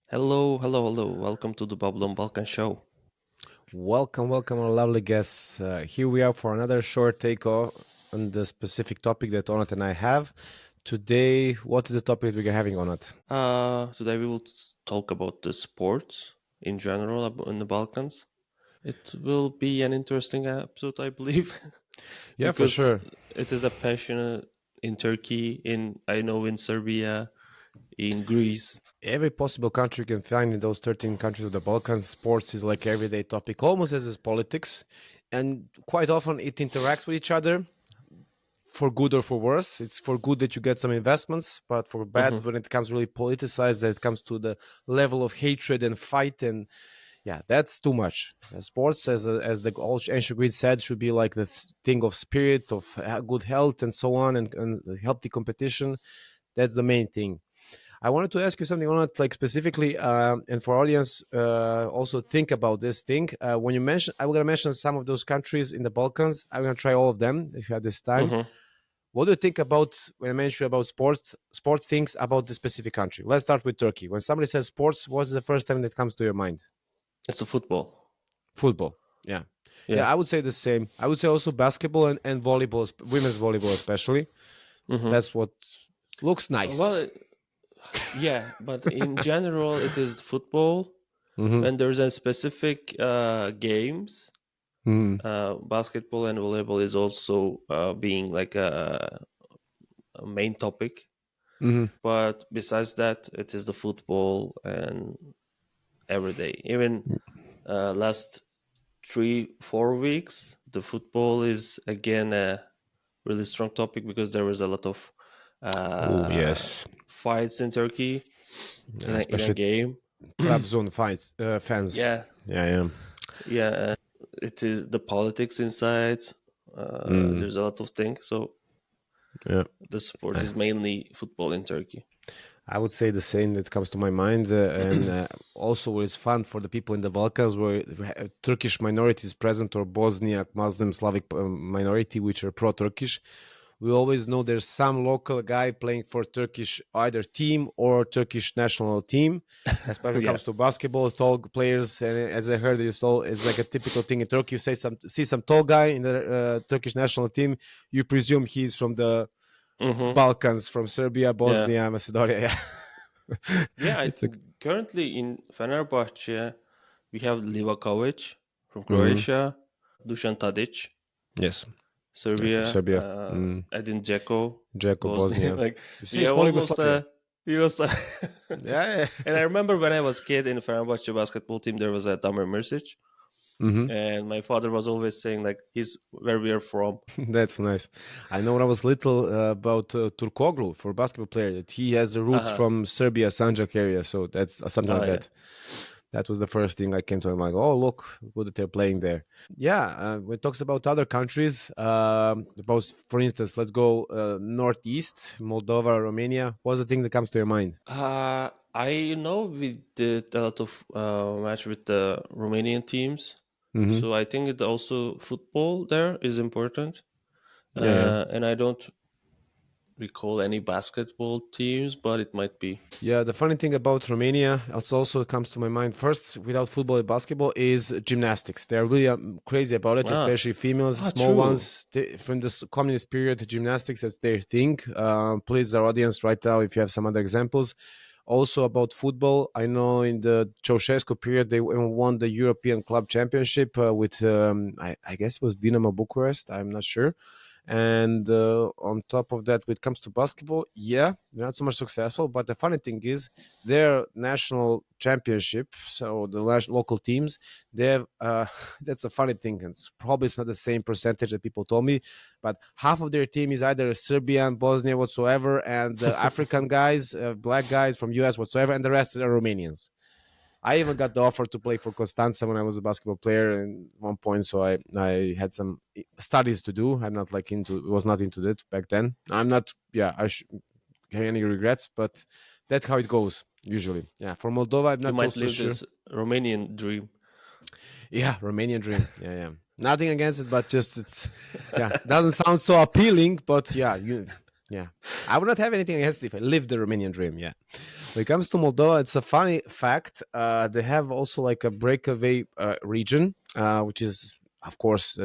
Hello, hello, hello. Welcome to the Balkan Show. Welcome, our lovely guests. Here we are for another short take on the specific topic that Onat and I have. Today, what is the topic we're having, Onat? Today we will talk about the sports in general in the Balkans. It will be an interesting episode, I believe, Yeah, for because sure. it is a passion in Turkey, I know in Serbia, in Greece. Every possible country you can find in those 13 countries of the Balkans, sports is like everyday topic, almost as is politics. And quite often it interacts with each other for good or for worse. It's for good that you get some investments, but for bad Hmm. when it comes really politicized, that it comes to the level of hatred and fight and yeah, that's too much. Sports, as the old ancient Greeks said, should be like the thing of spirit, of good health, and so on, and healthy competition. That's the main thing. I wanted to ask you something on it, like specifically, and for audience, also think about this thing. When you mention, I'm going to mention some of those countries in the Balkans. I'm going to try all of them if you have this time. Hmm. What do you think about when I mention about sports things about the specific country? Let's start with Turkey. When somebody says sports, what's the first thing that comes to your mind? It's a football. Football. Yeah. Yeah. Yeah, I would say the same. I would say also basketball and volleyball, women's volleyball especially. Hmm. That's what looks nice. Well, yeah, but in general, it is football. Mm-hmm. When there's a specific games, Mm-hmm. basketball and volleyball is also being like a main topic. Mm-hmm. But besides that, it is the football and every day. Even last 3 4 weeks, the football is again a really strong topic because there was a lot of Oh, uh, yes. fights in Turkey in a Especially game. Trabzon fights, fans. Yeah, Yeah, yeah. yeah. It is the politics inside. Mm, There's a lot of things. So yeah. the sport Uh, is mainly football in Turkey. I would say the same that comes to my mind. And also, it's fun for the people in the Balkans where Turkish minority is present or Bosnia, Muslim, Slavic minority, which are pro Turkish. We always know there's some local guy playing for Turkish either team or Turkish national team. Especially when it Yeah, comes to basketball, tall players. And as I heard, it's like a typical thing in Turkey. You see some tall guy in the Turkish national team, you presume he's from the hmm, Balkans, from Serbia, yeah, Bosnia, Macedonia. Yeah, yeah. it's a. Currently in Fenerbahce, we have Livakovic from Mhm. Croatia, Dusan Tadic, Yes, yeah, from Serbia, Serbia. Edin Dzeko, Dzeko, Bosnia. Bosnia. Like You say we have small almost Yugoslavia. he was. Yeah, And I remember when I was kid in Fenerbahce basketball team, there was a Damir Mirsic, yeah. and my father was always saying like he's where we are from. That's nice. I know when I was little about Turkoglu for basketball player that he has the roots Uh-huh. from Serbia, Sanjak area. So that's something Oh like yeah. that. That was the first thing I came to. I'm like, oh look, good that they're playing there. Yeah, when it talks about other countries, about for instance, let's go northeast, Moldova, Romania. What's the thing that comes to your mind? I know we did a lot of match with the Romanian teams, Mm-hmm. so I think it also football there is important. Yeah, yeah. And I don't recall any basketball teams, but it might be. Yeah, the funny thing about Romania, also comes to my mind first, without football and basketball, is gymnastics. They're really crazy about it, Ah, especially females, small true. ones. From the communist period, gymnastics is their thing. Please, our audience, right now, if you have some other examples. Also about football, I know in the Ceausescu period, they won the European Club Championship with, I guess it was Dinamo Bucharest. I'm not sure. And on top of that, when it comes to basketball, yeah, they're not so much successful. But the funny thing is, their national championship, so the local teams, they have. That's a funny thing. It's not the same percentage that people told me, but half of their team is either Serbian, Bosnia, whatsoever, and African guys, black guys from US whatsoever, and the rest are Romanians. I even got the offer to play for Constanza when I was a basketball player at one point. So I had some studies to do. I'm not like was not into that back then. I'm not. Yeah, have any regrets, but that's how it goes usually. Yeah, for Moldova, I'm You not might also live sure. this Romanian dream. Yeah, Romanian dream. Yeah, yeah. Nothing against it, but just it's yeah doesn't sound so appealing. But yeah, Yeah. I would not have anything against it if I lived the Romanian dream. Yeah. When it comes to Moldova, it's a funny fact. They have also like a breakaway region, which is, of course,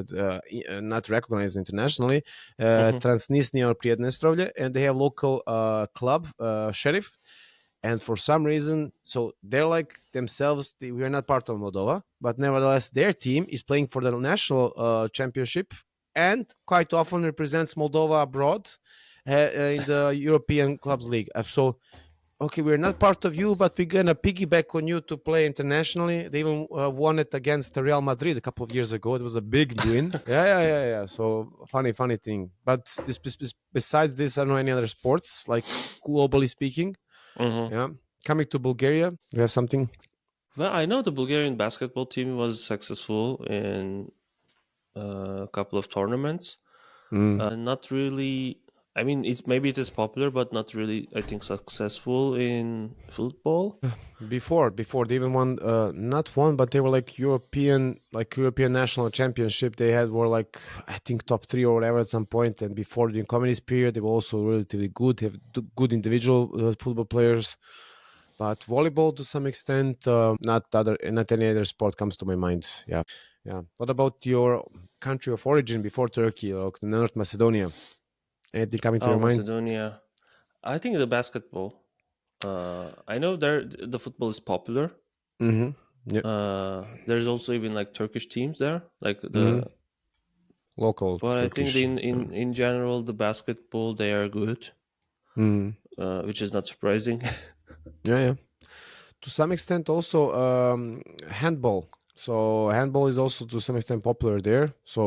not recognized internationally, Hmm. Transnistria or Priednestrovlje, and they have local club, Sheriff. And for some reason, so they're like themselves, we are not part of Moldova, but nevertheless, their team is playing for the national championship and quite often represents Moldova abroad in the European Clubs League. So okay, we're not part of you, but we're gonna piggyback on you to play internationally. They even won it against Real Madrid a couple of years ago. It was a big win. Yeah. So funny thing. But besides this, I don't know any other sports like globally speaking. Hmm. Yeah, coming to Bulgaria, you have something. Well, I know the Bulgarian basketball team was successful in a couple of tournaments. Mm. Not really. I mean, it is popular, but not really. I think successful in football. Before they even won, not one, but they were like European national championship. They had were like I think top three or whatever at some point. And before the communist period, they were also relatively good. They have good individual football players, but volleyball to some extent, not any other sport comes to my mind. Yeah, yeah. What about your country of origin before Turkey, like North Macedonia? Anything coming to Oh, your mind? Macedonia. I think the basketball. I know there the football is popular. Mm-hmm. Yeah. There's also even like Turkish teams there, like Mm-hmm. the. Local But I think Turkish. in general the basketball they are good, Mm. which is not surprising. Yeah. To some extent, also handball. So handball is also to some extent popular there. So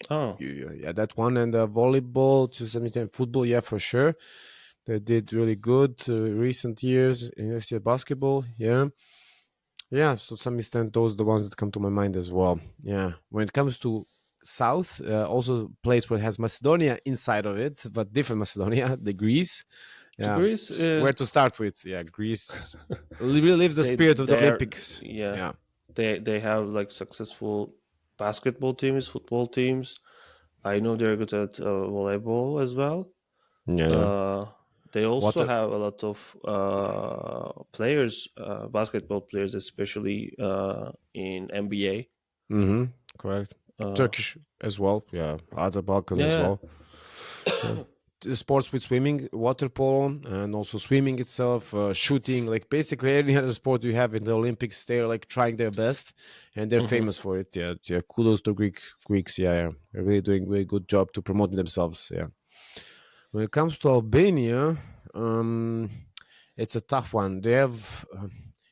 Oh, yeah, that one and volleyball to some extent, football, yeah, for sure. They did really good recent years. University of basketball, yeah, yeah. So to some extent, those are the ones that come to my mind as well. Yeah. When it comes to South, also place where it has Macedonia inside of it, but different Macedonia, the Greece. to Yeah. Greece, Where to start with? Yeah, Greece really lives the spirit of the they are, Olympics. yeah, Yeah. they have like successful basketball teams, football teams. I know they're good at volleyball as well. Yeah. Uh, they also Water. have a lot of players, basketball players, especially in NBA. Mm-hmm. Correct. Uh, Turkish as well. Yeah. Other Balkans as yeah, well. Yeah. Sports with swimming, water polo, and also swimming itself, shooting, like basically any other sport you have in the Olympics, they're like trying their best, and they're hmm. famous for it. Yeah, yeah. Kudos to Greeks. Yeah, they're really doing a really good job to promote themselves. Yeah. When it comes to Albania, it's a tough one. They have,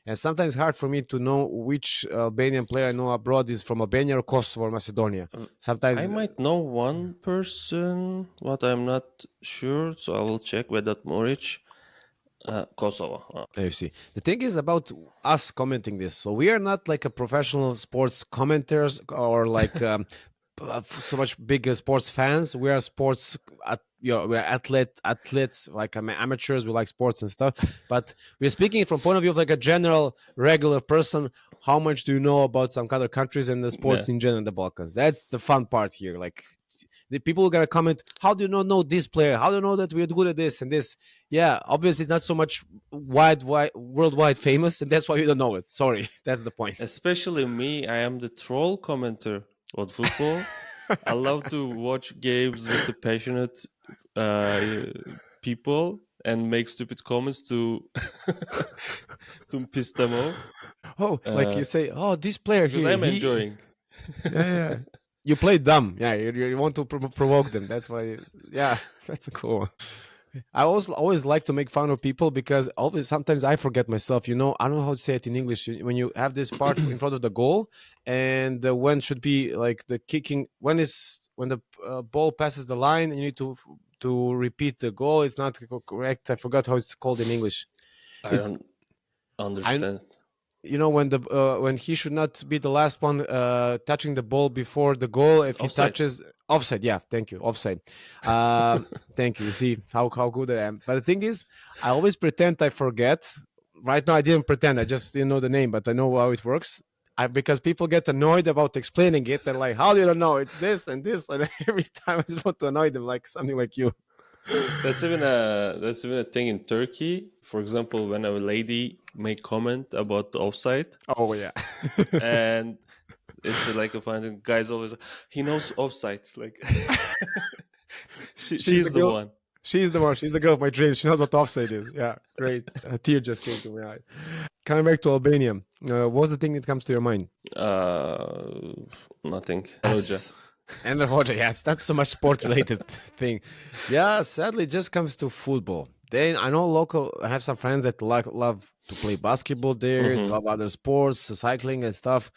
and sometimes hard for me to know which Albanian player I know abroad is from Albania or Kosovo or Macedonia. I Sometimes, might know one person, but I'm not sure, so I will check with that Moric. Kosovo. you see, the thing is about us commenting this. So we are not like a professional sports commenters or like so much big sports fans. We are sports, we're athletes, like amateurs. We like sports and stuff. But we're speaking from point of view of like a general, regular person. How much do you know about some other countries and the Yeah. sports in general in the Balkans? That's the fun part here. Like the people are gonna comment, how do you not know this player? How do you know that we're good at this and this? Yeah, obviously it's not so much wide worldwide famous, and that's why you don't know it. Sorry, that's the point. Especially me, I am the troll commenter on football. I love to watch games with the passionate uh, people and make stupid comments to to piss them off Oh, like you say, oh, this player because here, I'm he, enjoying. yeah. You play dumb, yeah. You want to provoke them. That's why, yeah, that's a cool one. I always like to make fun of people because always sometimes I forget myself. You know, I don't know how to say it in English. When you have this part in front of the goal, and when should be like the kicking, when the ball passes the line, and you need to repeat the goal. It's not correct. I forgot how it's called in English. I It's don't I understand. when he should not be the last one touching the ball before the goal. If he Offside. touches offside, yeah, thank you, offside. Thank you. You see how good I am. But the thing is, I always pretend I forget. Right now, I didn't pretend. I just didn't know the name, but I know how it works. Because people get annoyed about explaining it. They're like, "How do you don't know? It's this and this." And every time I just want to annoy them, like something like you. That's even a thing in Turkey. For example, when a lady make comment about the offside, Oh yeah. and it's like a finding, guys always he knows offside. Like She's the she's the girl. one. She's the one. She's the girl of my dreams. She knows what offside is. Yeah, great. A tear just came to my eye. Coming back to Albania, what's the thing that comes to your mind? Uh, Nothing. Roja. Yes. And the Roger, yes, that's so much sport related thing. Yeah, sadly, it just comes to football. Then I know local. I have some friends that love to play basketball there, Mm-hmm. love other sports, cycling and stuff.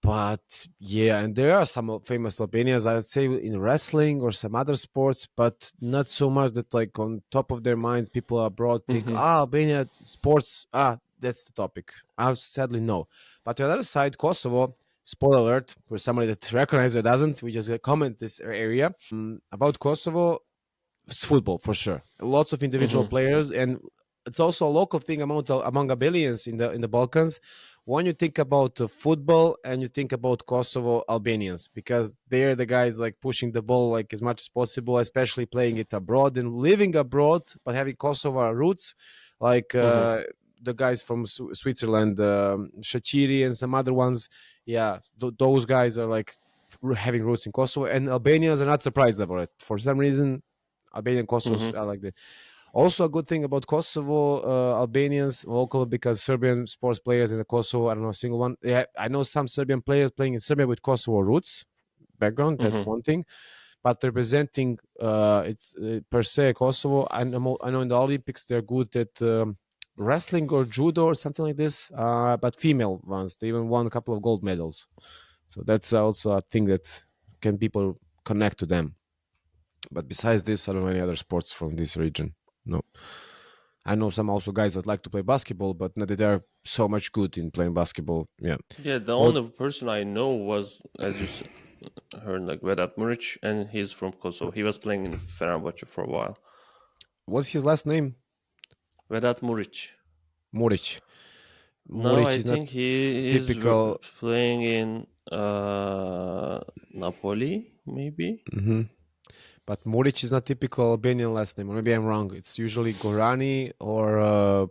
But yeah, and there are some famous Albanians, I would say, in wrestling or some other sports, but not so much that like on top of their minds, people abroad think, Mm-hmm. Albania sports, that's the topic. I sadly no. But on the other side, Kosovo, spoiler alert for somebody that recognizes or doesn't, we just comment this area. About Kosovo, it's football for sure. Lots of individual Mm-hmm. players, and it's also a local thing among Albanians in the Balkans. When you think about football and you think about Kosovo Albanians, because they're the guys like pushing the ball like as much as possible, especially playing it abroad and living abroad, but having Kosovo roots, like Mm-hmm. the guys from Switzerland, Shachiri and some other ones. Yeah, those guys are like having roots in Kosovo, and Albanians are not surprised about it for some reason. Albanian Kosovos Mm-hmm. are like that. Also, a good thing about Kosovo Albanians local, because Serbian sports players in the Kosovo, I don't know a single one. Yeah, I know some Serbian players playing in Serbia with Kosovo roots background. That's Mm-hmm. one thing. But representing it's per se Kosovo. I know in the Olympics they're good at wrestling or judo or something like this. But female ones, they even won a couple of gold medals. So that's also a thing that can people connect to them. But besides this, I don't know any other sports from this region. No. I know some also guys that like to play basketball, but not that they're so much good in playing basketball. Yeah. Yeah, the What only person I know was, as you heard, like Vedat Muric, and he's from Kosovo. He was playing in Fenerbahce for a while. what's his last name? Vedat Muric. Muric. No, Muric I is not think he is typical. playing in Napoli, maybe. Mhm. But Muric is not typical Albanian last name. Or maybe I'm wrong. It's usually Gorani or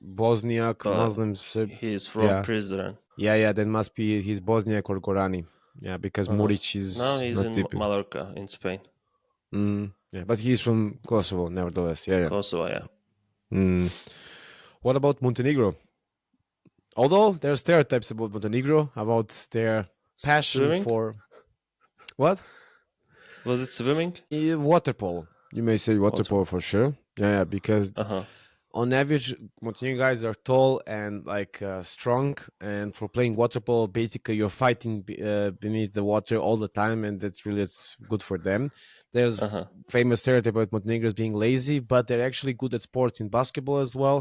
Bosniak, But Muslim. he is from Yeah. Prizren. Yeah. Then must be he's Bosniak or Gorani. Yeah, because Uh-huh. Muric Now is he's not in typical. Mallorca in Spain. Yeah, but he's from Kosovo, nevertheless. Yeah. Kosovo, yeah. Mm. What about Montenegro? Although there are stereotypes about Montenegro, about their passion Swimming? for what? Was it swimming? Water polo. You may say water Water. polo for sure. Yeah, because Uh-huh. on average, Montenegro guys are tall and like strong, and for playing water polo, basically you're fighting beneath the water all the time, and it's good for them. There's Uh-huh. famous stereotype about Montenegrins being lazy, but they're actually good at sports in basketball as well,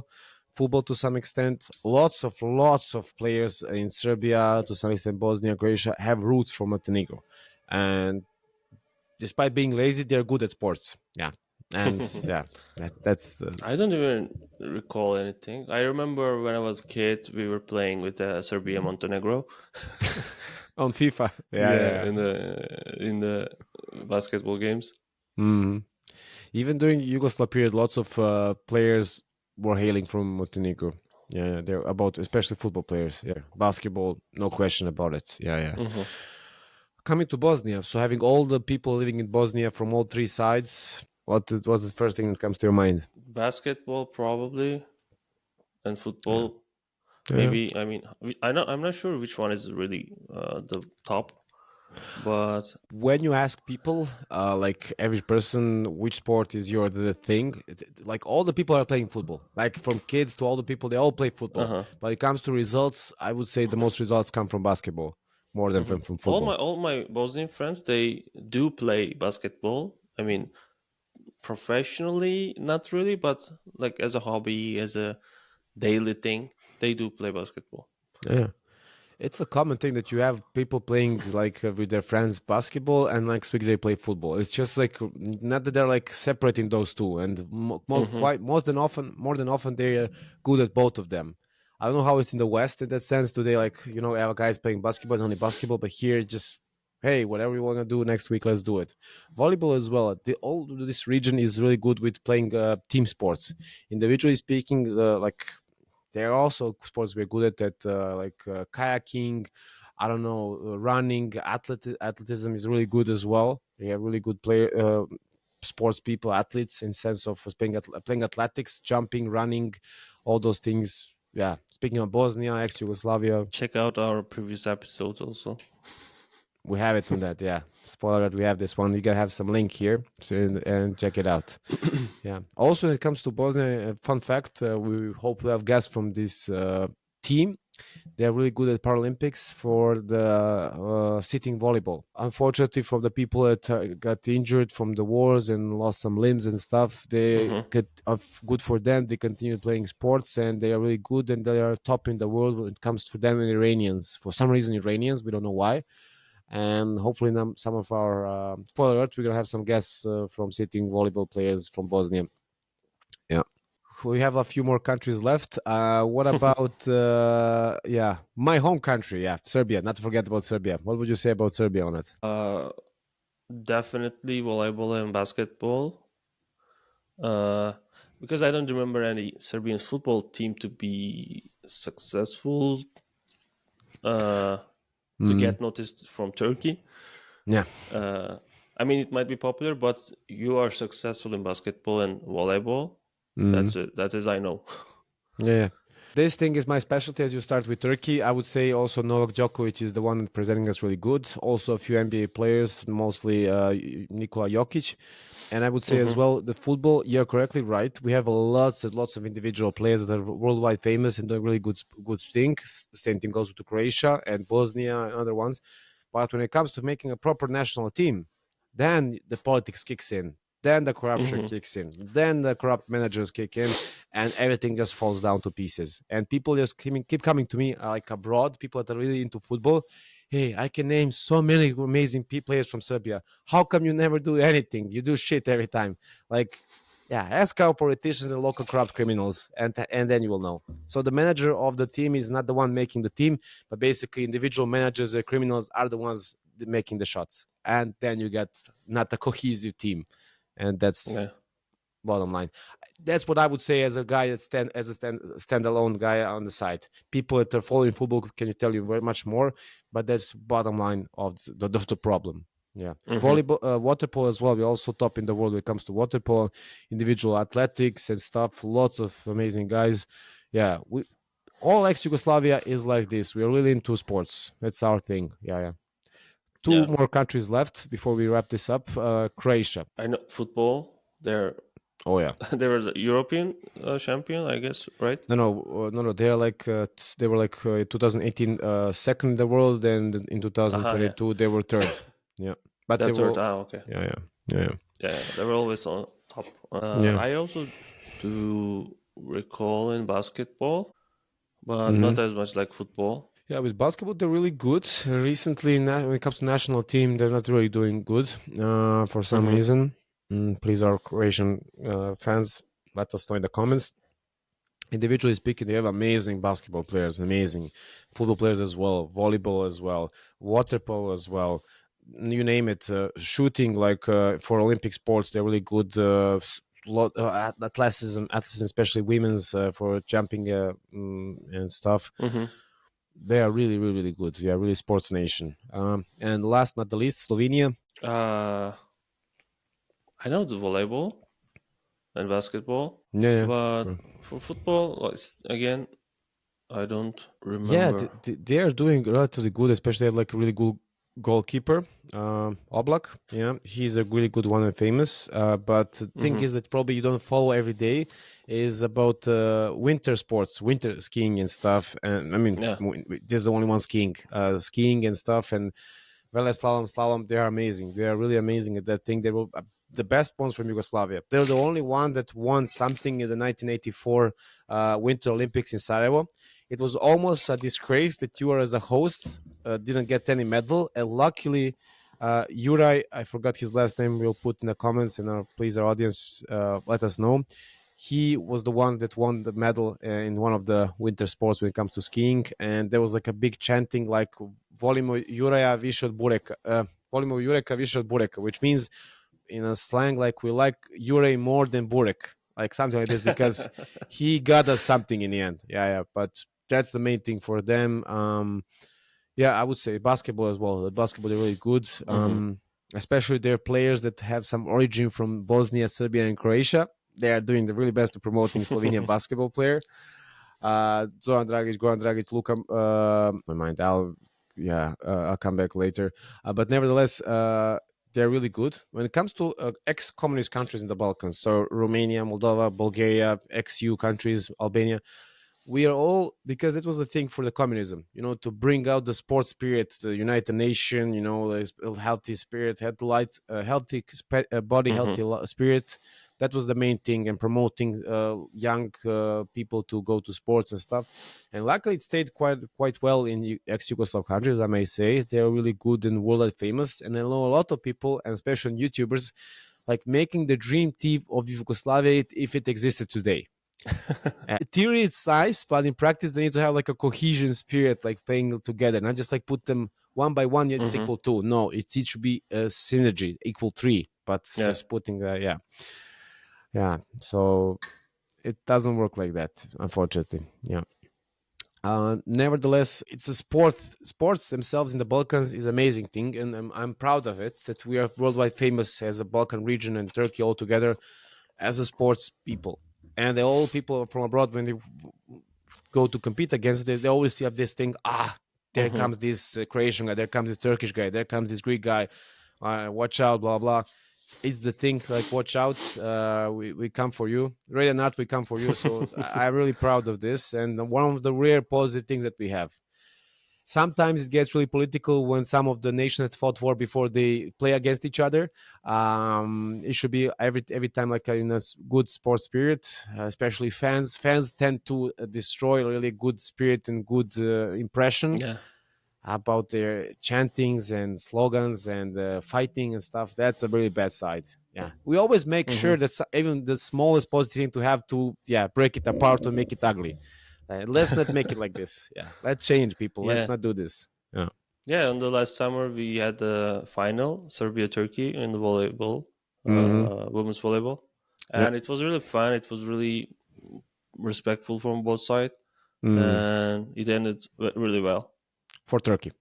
football to some extent. Lots of players in Serbia, to some extent Bosnia, Croatia, have roots from Montenegro, and despite being lazy, they're good at sports. Yeah, and yeah, that's I don't even recall anything. I remember when I was a kid, we were playing with Serbia Montenegro. on FIFA. Yeah, Yeah, yeah. in the basketball games. Mhm. Even during Yugoslav period, lots of players were hailing from Montenegro. Yeah, they're about especially football players. Yeah, basketball, no question about it. Yeah. Hmm. Coming to Bosnia, so having all the people living in Bosnia from all three sides, what's the first thing that comes to your mind? Basketball probably, and Yeah, football yeah. maybe. I mean, I'm not sure which one is really the top, but When you ask people, like average person, which sport is your the thing? Like all the people are playing football. Like from kids to all the people, they all play football. uh-huh. But it comes to results, I would say the most results come from basketball more than Hmm. from All football. my Bosnian friends, they do play basketball. I mean, professionally, not really, but like as a hobby, as a daily thing, they do play basketball. Yeah. It's a common thing that you have people playing like with their friends basketball and next week they play football. It's just like not that they're like separating those two, and Hmm. quite more than often they're good at both of them. I don't know how it's in the West in that sense. Do they like have guys playing basketball and only basketball, but here just Hey, whatever you want to do next week, let's do it. Volleyball as well. All this region is really good with playing team sports. Individually speaking, like there are also sports we're good at, like kayaking. I don't know, running, athleticism is really good as well. We have really good player, sports people, athletes in sense of playing athletics, jumping, running, all those things. Yeah. Speaking of Bosnia, ex-Yugoslavia, Check out our previous episodes also. we have it on that. Yeah. Spoiler alert, we have this one. You gotta have some link here and check it out. Yeah. Also, when it comes to Bosnia, fun fact: we hope we have guests from this team. They are really good at Paralympics for the sitting volleyball. Unfortunately, from the people that got injured from the wars and lost some limbs and stuff, they Mm-hmm. get good for them. They continue playing sports and they are really good and they are top in the world when it comes to them and Iranians. For some reason, Iranians, we don't know why. And hopefully, some of our spoiler alert, we're gonna have some guests from sitting volleyball players from Bosnia. Yeah. We have a few more countries left. What about yeah, my home country? Yeah, Serbia. Not to forget about Serbia. What would you say about Serbia on it? Definitely volleyball and basketball. Uh, because I don't remember any Serbian football team to be successful uh, to Mm, get noticed from Turkey. yeah. Uh, I mean, it might be popular, but you are successful in basketball and volleyball. Mm, That's it. That is, I know. yeah. Yeah. This thing is my specialty. As you start with Turkey, I would say also Novak Djokovic is the one presenting us really good. Also, a few NBA players, mostly Nikola Jokic. And I would say as Mm-hmm. well, the football, you're correctly right. We have lots and lots of individual players that are worldwide famous and doing really good things. The same thing goes to Croatia and Bosnia and other ones. But when it comes to making a proper national team, then the politics kicks in. Then the corruption Mm-hmm. kicks in. Then the corrupt managers kick in, and everything just falls down to pieces. And people just keep coming to me, like abroad, people that are really into football. Hey, I can name so many amazing players from Serbia. How come you never do anything? You do shit every time. Like, yeah, ask our politicians and local corrupt criminals, and then you will know. So the manager of the team is not the one making the team, but basically individual managers and criminals are the ones making the shots, and then you get not a cohesive team, and that's Yeah. bottom line. That's what I would say as a guy that standalone guy on the side. People that are following football can you tell you very much more, but that's bottom line of the problem. Yeah, Mm-hmm. volleyball, water polo as well. We're also top in the world when it comes to water polo, individual athletics and stuff. Lots of amazing guys. Yeah, we all ex Yugoslavia is like this. We're really into sports. That's our thing. Yeah, yeah. Two Yeah. more countries left before we wrap this up. Croatia. I know football. They're Oh yeah. they were the European champion, I guess, right? No. They're like they were like 2018 second in the world, and in Yeah. 2022 they were third. Yeah, but they That were. third. Ah, okay. Yeah, yeah, yeah, Yeah, they were always on top. yeah. I also do recall in basketball, but Hmm. not as much like football. Yeah, with basketball they're really good. Recently, when it comes to national team, they're not really doing good for some Mm-hmm. reason. Please, our Croatian fans, let us know in the comments. Individually speaking, they have amazing basketball players, amazing football players as well, volleyball as well, water polo as well. You name it. Shooting, like for Olympic sports, they're really good. Athleticism, especially women's for jumping and stuff. Mm-hmm. They are really, really, really good. We are really sports nation. And last not the least, Slovenia. Uh, I know the volleyball and basketball, Yeah, but yeah. for football, again, I don't Yeah, remember. they are doing relatively good, especially they have like a really good goalkeeper, Oblak. Yeah, he's a really good one and famous. But the thing Mm-hmm. is that probably you don't follow every day is about winter sports, winter skiing and stuff. And I mean, Yeah. this is the only one skiing, skiing and stuff. And slalom, they are amazing. They are really amazing at that thing. They were the best ones from Yugoslavia. They're the only one that won something in the 1984 Winter Olympics in Sarajevo. It was almost a disgrace that you are as a host didn't get any medal, and luckily. Juraj, I forgot his last name. We'll put in the comments, and please, our audience, let us know. He was the one that won the medal in one of the winter sports when it comes to skiing, and there was like a big chanting, like "Volimo Juraja više od Bureka." volimo Jureka više od Bureka, which means in a slang like we like Jure more than Burek, like something like this, because he got us something in the end. Yeah, but that's the main thing for them. I would say basketball as well. The basketball is really good. Especially their players that have some origin from Bosnia, Serbia, and Croatia. They are doing the really best to promoting Slovenian basketball player. Zoran Dragic, Goran Dragic, Luka. My mind. I'll come back later. But nevertheless, they're really good when it comes to ex-communist countries in the Balkans. So Romania, Moldova, Bulgaria, ex-EU countries, Albania. We are all, because it was a thing for the communism, to bring out the sports spirit, the United Nation, the healthy spirit, healthy body, healthy spirit. That was the main thing, and promoting young people to go to sports and stuff. And luckily, it stayed quite well in ex-Yugoslav countries, I may say. They are really good and worldwide famous. And I know a lot of people, and especially YouTubers, like making the dream team of Yugoslavia if it existed today. Theory, it's nice, but in practice, they need to have like a cohesion spirit, like playing together, not just like put them one by one, it's equal 2. No, it should be a synergy, equal 3. But just putting, so it doesn't work like that, unfortunately. Nevertheless, it's a sport. Sports themselves in the Balkans is an amazing thing, and I'm proud of it that we are worldwide famous as a Balkan region and Turkey all together as a sports people. And all people from abroad, when they go to compete against this, they always have this thing. There comes this Croatian guy, there comes this Turkish guy, there comes this Greek guy. Watch out, blah blah. It's the thing, like, watch out. We come for you. Red and Art, we come for you. So I'm really proud of this, and one of the rare positive things that we have. Sometimes it gets really political when some of the nations that fought war before they play against each other. It should be every time like in a good sports spirit, especially fans. Fans tend to destroy really good spirit and good impression about their chantings and slogans and fighting and stuff. That's a really bad side. Yeah, we always make sure that even the smallest positive thing to have to break it apart to make it ugly. Let's not make it like this. Let's change, people. Let's not do this. In the last summer we had the final, Serbia Turkey, in the volleyball, women's volleyball, and it was really fun. It was really respectful from both sides, and it ended really well for Turkey.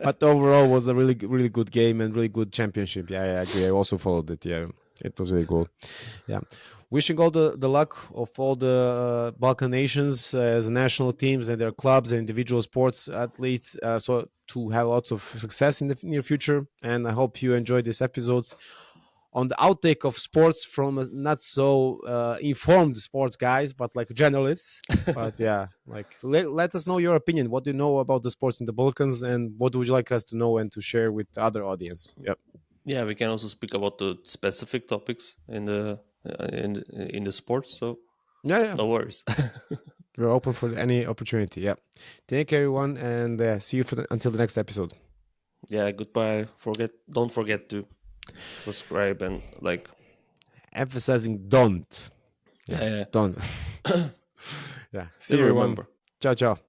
But overall was a really, really good game and really good championship. I agree. I also followed it. It was really good. Wishing all the luck of all the Balkan nations as national teams and their clubs and individual sports athletes, so to have lots of success in the near future. And I hope you enjoyed this episode on the outtake of sports from not so informed sports guys, but like journalists. But let us know your opinion. What do you know about the sports in the Balkans, and what would you like us to know and to share with the other audience? We can also speak about the specific topics in the sports. So no worries. We're open for any opportunity. Thank you, everyone, and see you until the next episode. Goodbye. Don't forget to subscribe and like. Emphasizing don't. Don't. See you, everyone. Ciao, ciao.